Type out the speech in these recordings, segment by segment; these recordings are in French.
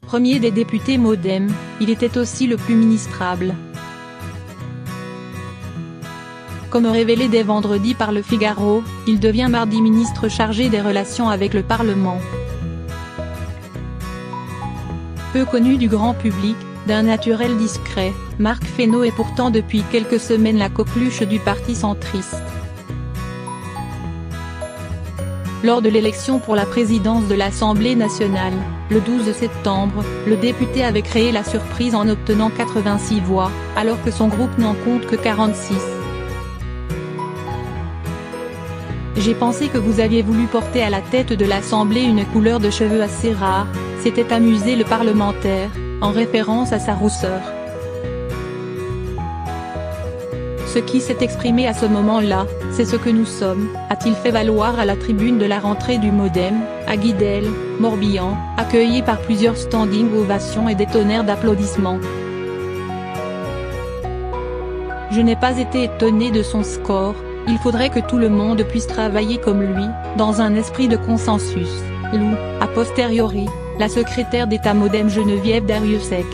Premier des députés MoDem, il était aussi le plus ministrable. Comme révélé dès vendredi par Le Figaro, il devient mardi ministre chargé des relations avec le Parlement. Peu connu du grand public, d'un naturel discret, Marc Fesneau est pourtant depuis quelques semaines la coqueluche du parti centriste. Lors de l'élection pour la présidence de l'Assemblée nationale, le 12 septembre, le député avait créé la surprise en obtenant 86 voix, alors que son groupe n'en compte que 46. J'ai pensé que vous aviez voulu porter à la tête de l'Assemblée une couleur de cheveux assez rare, s'était amusé le parlementaire, en référence à sa rousseur. Ce qui s'est exprimé à ce moment-là, c'est ce que nous sommes, a-t-il fait valoir à la tribune de la rentrée du MoDem, à Guidel, Morbihan, accueilli par plusieurs standing ovations et des tonnerres d'applaudissements. Je n'ai pas été étonné de son score, il faudrait que tout le monde puisse travailler comme lui, dans un esprit de consensus, loue, a posteriori, la secrétaire d'État MoDem Geneviève Darrieussecq.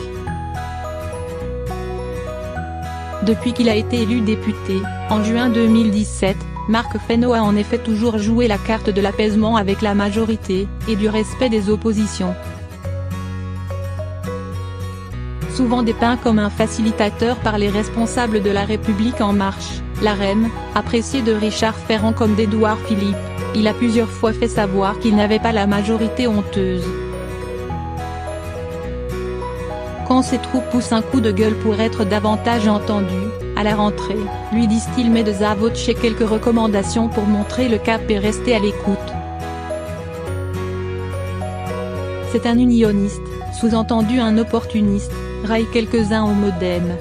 Depuis qu'il a été élu député, en juin 2017, Marc Fesneau a en effet toujours joué la carte de l'apaisement avec la majorité, et du respect des oppositions. Souvent dépeint comme un facilitateur par les responsables de La République En Marche, l'AREM, apprécié de Richard Ferrand comme d'Édouard Philippe, il a plusieurs fois fait savoir qu'il n'avait pas la majorité honteuse. Quand ses troupes poussent un coup de gueule pour être davantage entendus, à la rentrée, lui disent-ils met de sa voce quelques recommandations pour montrer le cap et rester à l'écoute. C'est un unioniste, sous-entendu un opportuniste, raille quelques-uns au MoDem.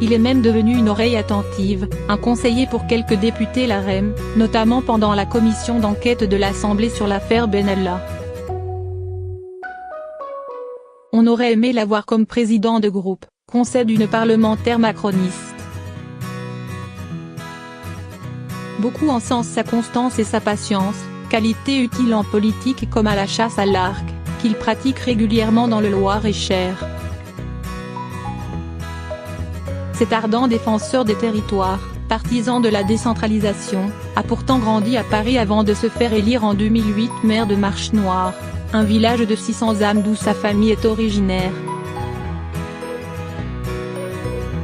Il est même devenu une oreille attentive, un conseiller pour quelques députés LaREM, notamment pendant la commission d'enquête de l'Assemblée sur l'affaire Benalla. On aurait aimé l'avoir comme président de groupe, concède une parlementaire macroniste. Beaucoup encensent sa constance et sa patience, qualité utile en politique comme à la chasse à l'arc, qu'il pratique régulièrement dans le Loir-et-Cher. Cet ardent défenseur des territoires, partisan de la décentralisation, a pourtant grandi à Paris avant de se faire élire en 2008 maire de Marche-Noire, un village de 600 âmes d'où sa famille est originaire.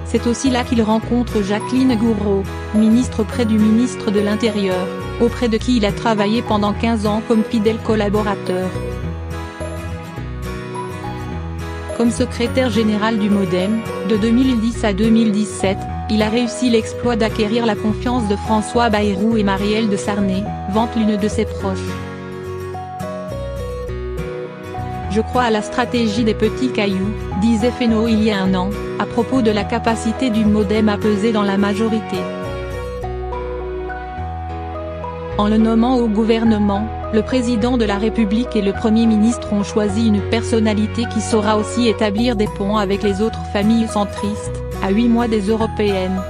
C'est aussi là qu'il rencontre Jacqueline Gourault, ministre près du ministre de l'Intérieur, auprès de qui il a travaillé pendant 15 ans comme fidèle collaborateur. Comme secrétaire général du MoDem, de 2010 à 2017, il a réussi l'exploit d'acquérir la confiance de François Bayrou et Marielle de Sarney, vante l'une de ses proches. Je crois à la stratégie des petits cailloux, disait Fesneau il y a un an, à propos de la capacité du MoDem à peser dans la majorité. En le nommant au gouvernement, le président de la République et le Premier ministre ont choisi une personnalité qui saura aussi établir des ponts avec les autres familles centristes, à 8 mois des européennes.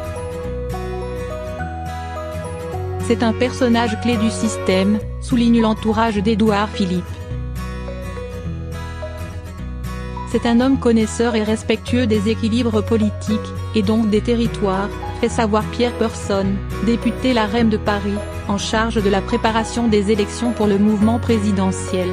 C'est un personnage clé du système, souligne l'entourage d'Édouard Philippe. C'est un homme connaisseur et respectueux des équilibres politiques, et donc des territoires, fait savoir Pierre Persson, député LaREM de Paris, en charge de la préparation des élections pour le mouvement présidentiel.